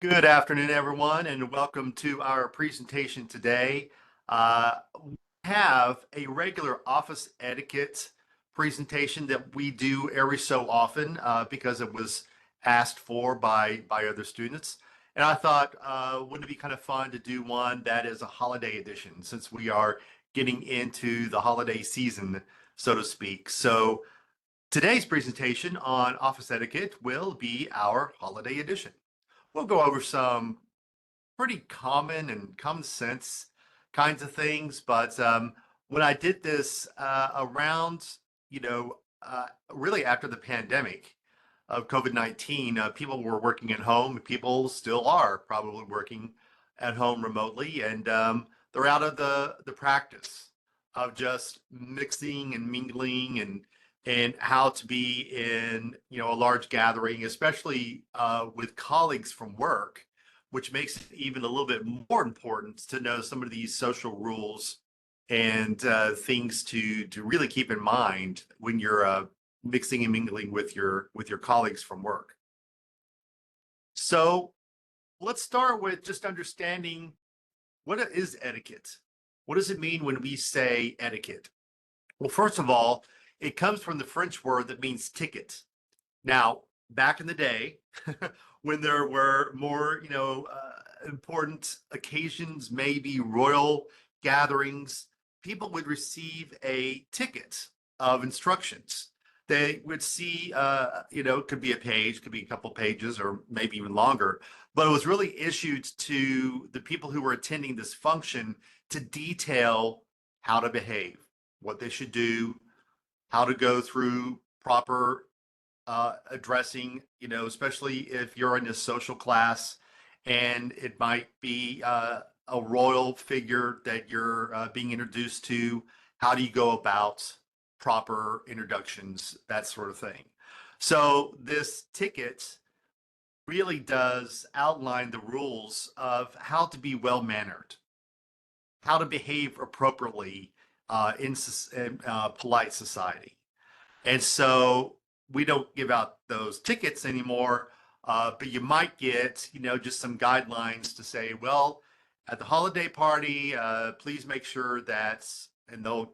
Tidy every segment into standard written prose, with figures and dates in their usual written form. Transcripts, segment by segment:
Good afternoon, everyone, and welcome to our presentation today. We have a regular office etiquette presentation that we do every so often because it was asked for by other students. And I thought, wouldn't it be kind of fun to do one that is a holiday edition since we are getting into the holiday season, so to speak. So today's presentation on office etiquette will be our holiday edition. We'll go over some pretty common and common sense kinds of things. But when I did this around, really after the pandemic of COVID-19, people were working at home. People still are probably working at home remotely, and they're out of the practice of just mixing and mingling and how to be in a large gathering, especially with colleagues from work, which makes it even a little bit more important to know some of these social rules and things to really keep in mind when you're mixing and mingling with your colleagues from work. So let's start with just understanding what is etiquette. What does it mean when we say etiquette? Well, first of all, it comes from the French word that means ticket. Now, back in the day, when there were more, important occasions, maybe royal gatherings, people would receive a ticket of instructions. They would see, it could be a page, could be a couple pages, or maybe even longer, but it was really issued to the people who were attending this function to detail how to behave, what they should do, how to go through proper addressing, especially if you're in a social class and it might be a royal figure that you're being introduced to. How do you go about proper introductions, that sort of thing? So this ticket really does outline the rules of how to be well-mannered, how to behave appropriately in polite society. And so we don't give out those tickets anymore, but you might get, just some guidelines to say, well, at the holiday party, please make sure that's, and they'll,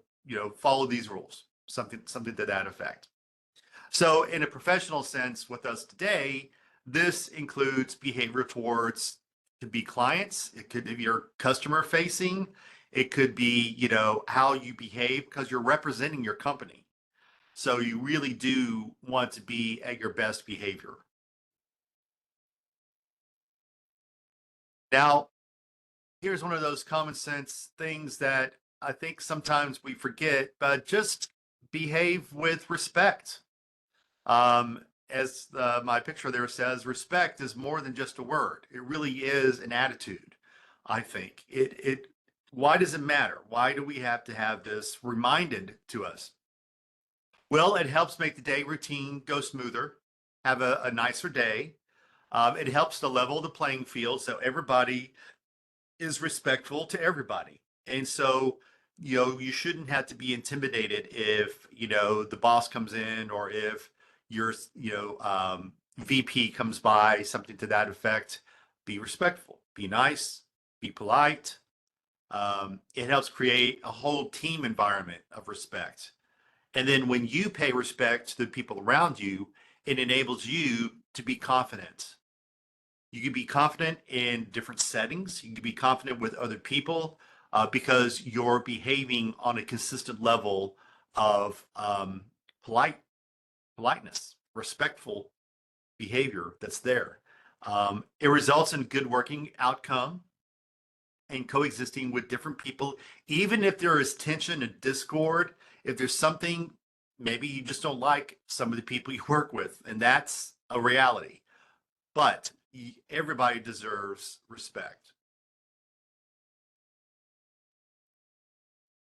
follow these rules, something to that effect. So in a professional sense with us today, this includes behavior towards, could be clients, it could be your customer facing, it could be, how you behave because you're representing your company. So you really do want to be at your best behavior. Now, here's one of those common sense things that I think sometimes we forget, but just behave with respect. As my picture there says, respect is more than just a word. It really is an attitude, I think. Why does it matter? Why do we have to have this reminded to us? Well, it helps make the day routine go smoother, have a nicer day. It helps to level the playing field so everybody is respectful to everybody. And so, you shouldn't have to be intimidated if, the boss comes in or if your, VP comes by, something to that effect. Be respectful, be nice, be polite. It helps create a whole team environment of respect. And then when you pay respect to the people around you, it enables you to be confident. You can be confident in different settings. You can be confident with other people because you're behaving on a consistent level of politeness, respectful behavior that's there. It results in good working outcome and coexisting with different people, even if there is tension and discord, if there's something, maybe you just don't like some of the people you work with, and that's a reality. But everybody deserves respect.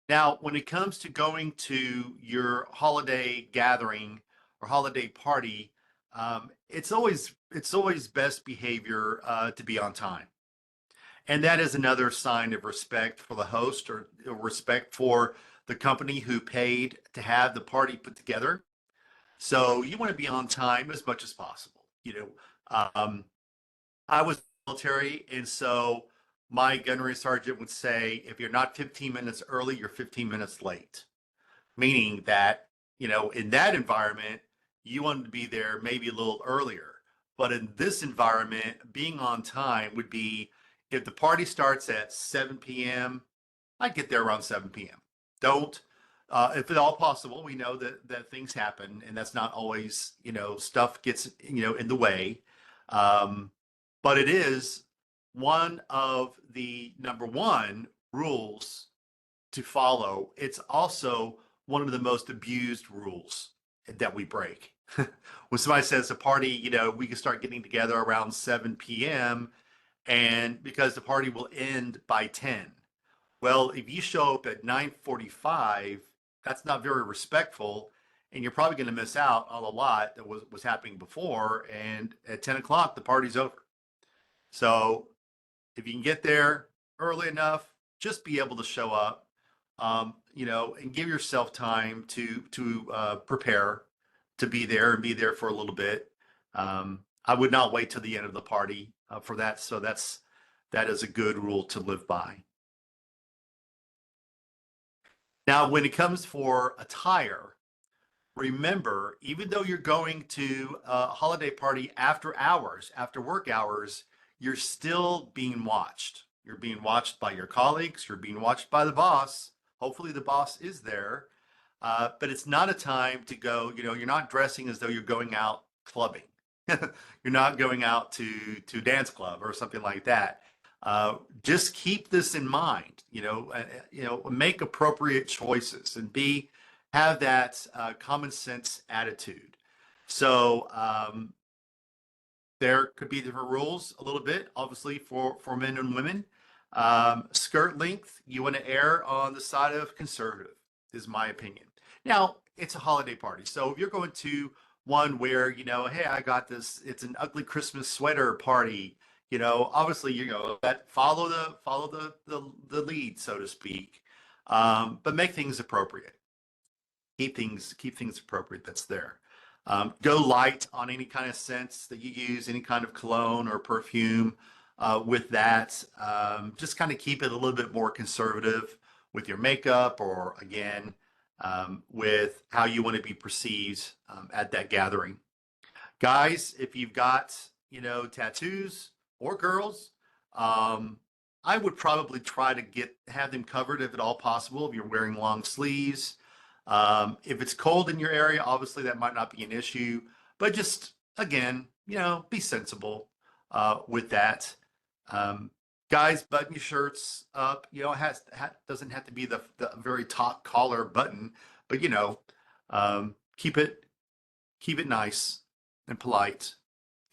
Now, when it comes to going to your holiday gathering or holiday party, it's always best behavior to be on time. And that is another sign of respect for the host or respect for the company who paid to have the party put together. So you want to be on time as much as possible. Um, I was military, and so my gunnery sergeant would say, if you're not 15 minutes early, you're 15 minutes late, meaning that, in that environment, you wanted to be there maybe a little earlier. But in this environment, being on time would be, if the party starts at 7 p.m., I'd get there around 7 p.m. Don't, if at all possible, we know that things happen, and that's not always, stuff gets, in the way. Um, but it is one of the number one rules to follow. It's also one of the most abused rules that we break. When somebody says a party, we can start getting together around 7 p.m. and because the party will end by 10. Well, if you show up at 9:45, that's not very respectful, and you're probably going to miss out on a lot that was happening before. And at 10 o'clock, the party's over. So if you can get there early enough, just be able to show up, and give yourself time to prepare to be there and be there for a little bit. I would not wait till the end of the party for that. So that is a good rule to live by. Now, when it comes for attire, remember, even though you're going to a holiday party after hours, after work hours, you're still being watched. You're being watched by your colleagues, you're being watched by the boss. Hopefully, the boss is there. But it's not a time to go, you're not dressing as though you're going out clubbing. You're not going out to dance club or something like that. Just keep this in mind, make appropriate choices and have that common sense attitude. So there could be different rules a little bit, obviously for men and women. Skirt length, you want to err on the side of conservative, is my opinion. Now, it's a holiday party, so if you're going to one where hey, I got this, it's an ugly Christmas sweater party. Obviously, that follow the lead, so to speak, but make things appropriate. Keep things appropriate. That's there. Go light on any kind of scents that you use, any kind of cologne or perfume. With that, just kind of keep it a little bit more conservative with your makeup, or again, with how you want to be perceived at that gathering. Guys, if you've got, tattoos, or girls, I would probably try to have them covered if at all possible, if you're wearing long sleeves. If it's cold in your area, obviously that might not be an issue, but just again, be sensible with that. Guys, button your shirts up. Doesn't have to be the very top collar button, but keep it nice and polite.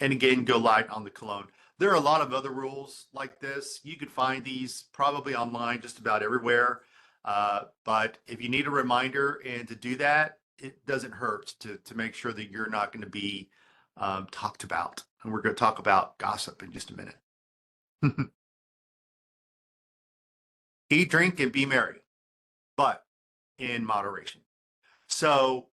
And again, go light on the cologne. There are a lot of other rules like this. You can find these probably online just about everywhere. But if you need a reminder and to do that, it doesn't hurt to make sure that you're not going to be talked about. And we're going to talk about gossip in just a minute. Eat, drink, and be merry, but in moderation. So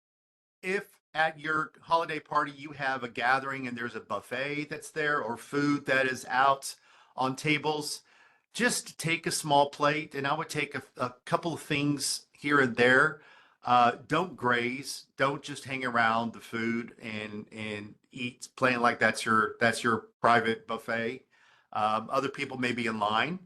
if at your holiday party you have a gathering and there's a buffet that's there or food that is out on tables, just take a small plate, and I would take a couple of things here and there. Don't graze. Don't just hang around the food and eat, playing like that's your private buffet. Other people may be in line.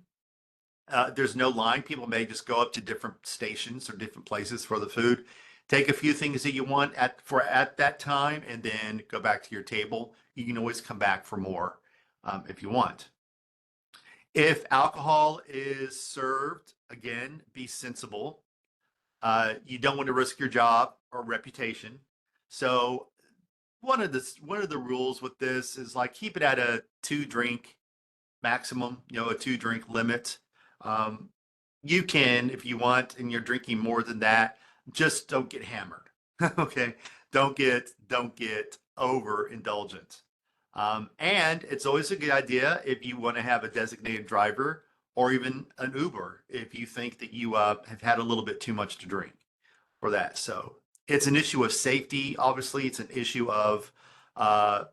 There's no line. People may just go up to different stations or different places for the food. Take a few things that you want at that time, and then go back to your table. You can always come back for more if you want. If alcohol is served, again, be sensible. You don't want to risk your job or reputation. So one of the rules with this is like keep it at a 2 drink maximum, a 2 drink limit. Um, you can, if you want, and you're drinking more than that, just don't get hammered. Okay, don't get overindulgent. And it's always a good idea if you want to have a designated driver or even an Uber if you think that you have had a little bit too much to drink for that. So it's an issue of safety. Obviously, it's an issue of uh,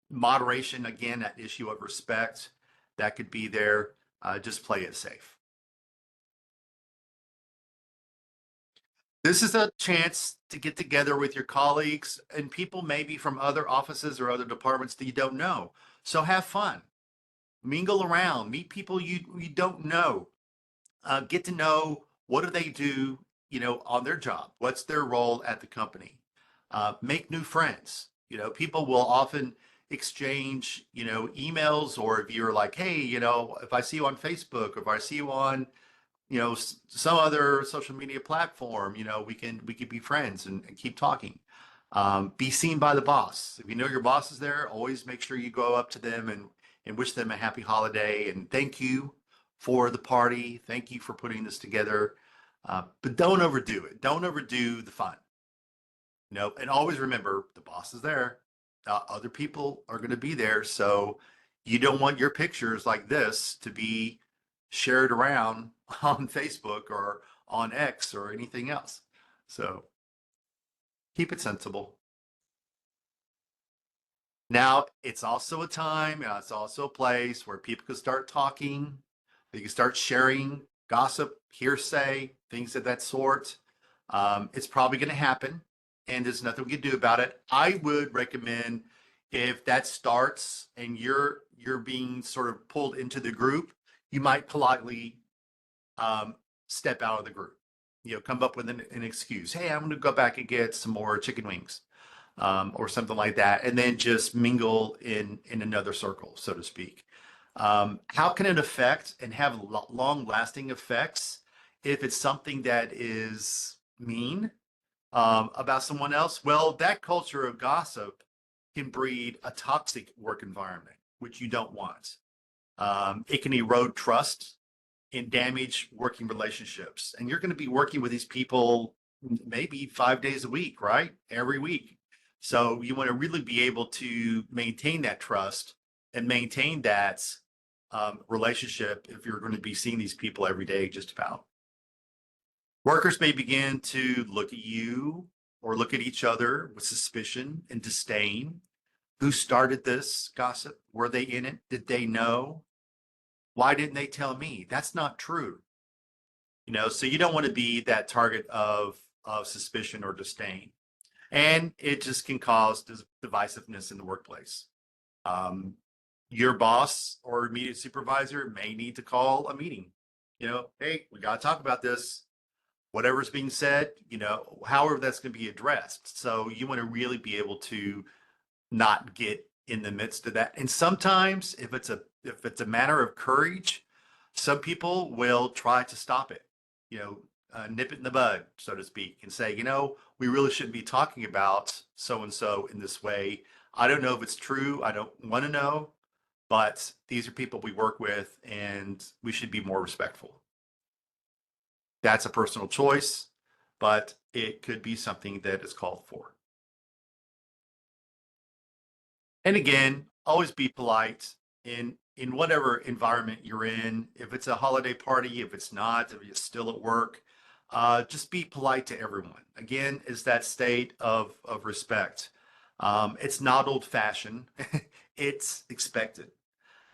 moderation. Again, that issue of respect. that could be there. Just play it safe. This is a chance to get together with your colleagues and people maybe from other offices or other departments that you don't know. So have fun, mingle around, meet people you don't know, get to know what do they do, on their job, what's their role at the company, make new friends. People will often exchange, emails, or if you're like, hey, if I see you on Facebook, or if I see you on some other social media platform, we can be friends and keep talking. Be seen by the boss. If you know your boss is there, always make sure you go up to them and wish them a happy holiday and thank you for the party. Thank you for putting this together. But don't overdo it. Don't overdo the fun. And always remember the boss is there. Other people are going to be there. So you don't want your pictures like this to be shared around on Facebook or on X or anything else. So keep it sensible. Now, it's also a time, it's also a place where people can start talking. They can start sharing gossip, hearsay, things of that sort. It's probably going to happen, and there's nothing we can do about it. I would recommend if that starts and you're being sort of pulled into the group, you might politely step out of the group. Come up with an excuse. Hey, I'm going to go back and get some more chicken wings, or something like that, and then just mingle in another circle, so to speak. How can it affect and have long lasting effects if it's something that is mean about someone else? Well, that culture of gossip can breed a toxic work environment, which you don't want. It can erode trust and damage working relationships. And you're going to be working with these people maybe 5 days a week, right? Every week. So you want to really be able to maintain that trust and maintain that relationship if you're going to be seeing these people every day, just about. Workers may begin to look at you or look at each other with suspicion and disdain. Who started this gossip? Were they in it? Did they know? Why didn't they tell me? That's not true. So you don't want to be that target of suspicion or disdain. And it just can cause divisiveness in the workplace. Your boss or immediate supervisor may need to call a meeting. Hey, we got to talk about this. Whatever's being said, however that's going to be addressed. So you want to really be able to not get in the midst of that. And sometimes if it's a matter of courage, some people will try to stop it, nip it in the bud, so to speak, and say, we really shouldn't be talking about so and so in this way. I don't know if it's true. I don't want to know, but these are people we work with and we should be more respectful. That's a personal choice, but it could be something that is called for. And again, always be polite in whatever environment you're in. If it's a holiday party, if it's not, if you're still at work, just be polite to everyone. Again, is that state of respect. It's not old fashioned, it's expected.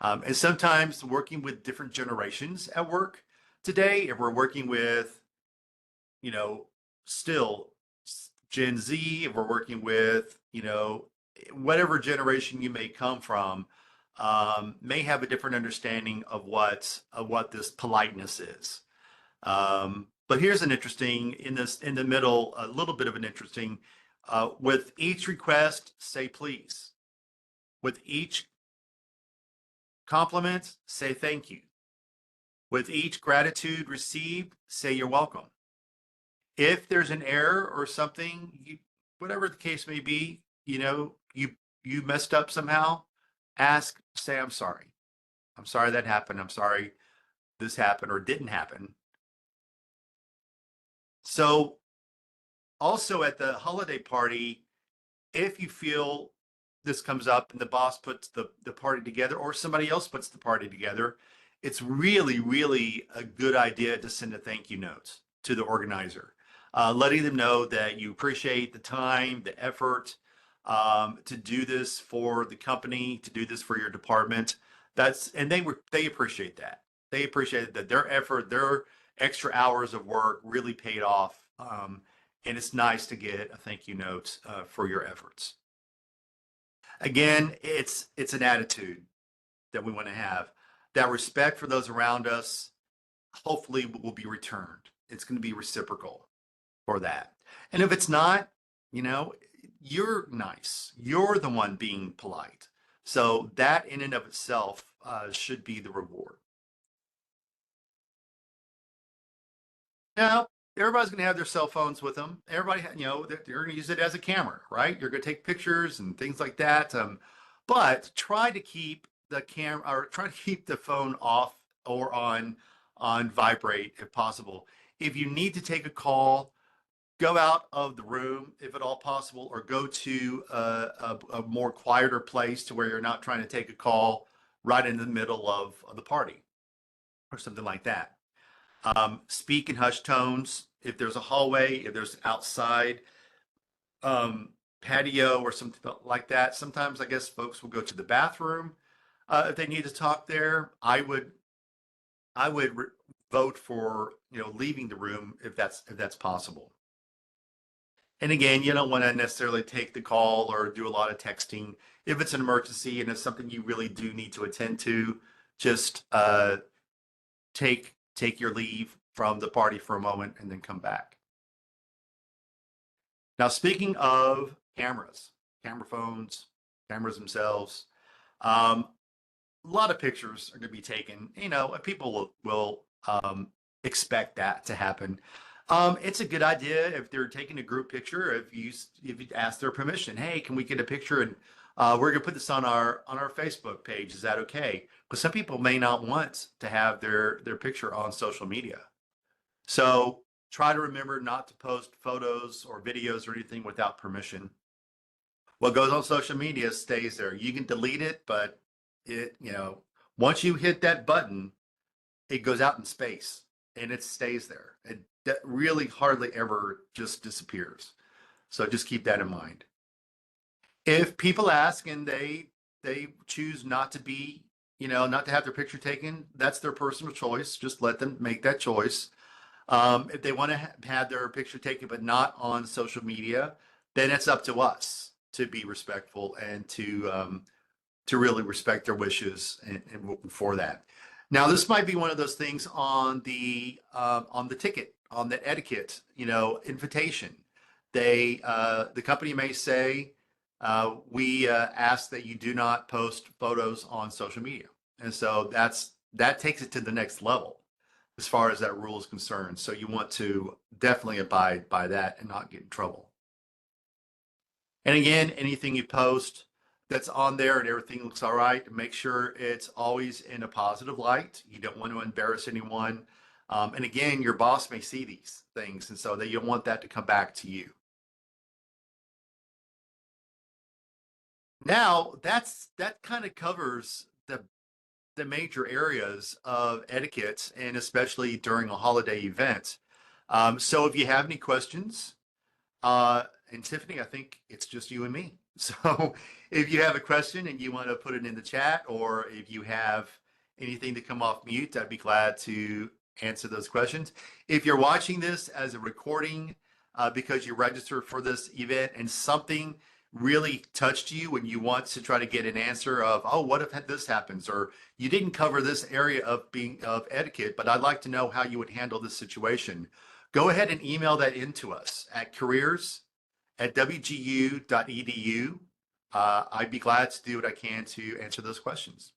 And sometimes working with different generations at work today, if we're working with, you know, still Gen Z, if we're working with, whatever generation you may come from, may have a different understanding of what this politeness is. But here's an interesting in the middle, a little bit of an interesting. With each request, say please. With each compliment, say thank you. With each gratitude received, say you're welcome. If there's an error or something, whatever the case may be, you messed up somehow, say I'm sorry. I'm sorry that happened. I'm sorry this happened or didn't happen. So also at the holiday party, if you feel this comes up and the boss puts the party together or somebody else puts the party together, it's really, really a good idea to send a thank you note to the organizer, letting them know that you appreciate the time, the effort to do this for the company, to do this for your department. And they appreciate that. They appreciate that their effort, their extra hours of work really paid off. And it's nice to get a thank you note for your efforts. Again, it's an attitude that we want to have. That respect for those around us hopefully will be returned. It's going to be reciprocal for that. And if it's not, you know, you're nice. You're the one being polite. So that in and of itself should be the reward. Now, everybody's going to have their cell phones with them. Everybody, they're going to use it as a camera, right? You're going to take pictures and things like that. But try to keep the camera or try to keep the phone off or on vibrate if possible. If you need to take a call, go out of the room if at all possible, or go to a more quieter place to where you're not trying to take a call right in the middle of the party or something like that. Speak in hushed tones. If there's a hallway, if there's outside patio or something like that, sometimes I guess folks will go to the bathroom if they need to talk there. I would vote for leaving the room if that's possible. And again, you don't want to necessarily take the call or do a lot of texting. If it's an emergency and it's something you really do need to attend to, just take your leave from the party for a moment and then come back. Now, speaking of cameras, camera phones, cameras themselves, a lot of pictures are going to be taken. People will expect that to happen. It's a good idea if they're taking a group picture. If you ask their permission, hey, can we get a picture? And we're going to put this on our Facebook page. Is that okay? Because some people may not want to have their picture on social media. So try to remember not to post photos or videos or anything without permission. What goes on social media stays there. You can delete it, but once you hit that button, it goes out in space and it stays there. That really hardly ever just disappears. So just keep that in mind. If people ask and they choose not to be, not to have their picture taken, that's their personal choice. Just let them make that choice. If they want to have their picture taken but not on social media, then it's up to us to be respectful and to really respect their wishes and for that. Now, this might be one of those things on the ticket, on the etiquette, invitation. The company may say, we ask that you do not post photos on social media, and so that takes it to the next level as far as that rule is concerned. So you want to definitely abide by that and not get in trouble. And again, anything you post that's on there and everything looks all right, make sure it's always in a positive light. You don't want to embarrass anyone. And again, your boss may see these things, and so you don't want that to come back to you. Now, that kind of covers the major areas of etiquette, and especially during a holiday event. So if you have any questions, and Tiffany, I think it's just you and me. So if you have a question and you want to put it in the chat, or if you have anything to come off mute, I'd be glad to answer those questions. If you're watching this as a recording because you registered for this event and something really touched you and you want to try to get an answer of, oh, what if this happens? Or you didn't cover this area of etiquette, but I'd like to know how you would handle this situation. Go ahead and email that into us at careers@wgu.edu. I'd be glad to do what I can to answer those questions.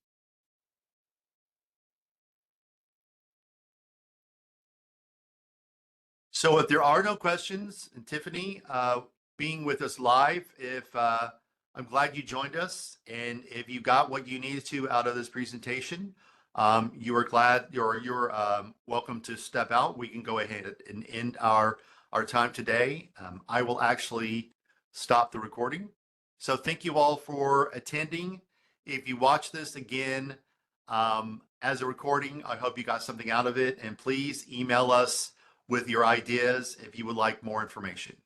So if there are no questions, and Tiffany, being with us live, if I'm glad you joined us, and if you got what you needed to out of this presentation, you are glad you're welcome to step out. We can go ahead and end our time today. I will actually stop the recording. So thank you all for attending. If you watch this again as a recording, I hope you got something out of it, and please email us with your ideas if you would like more information.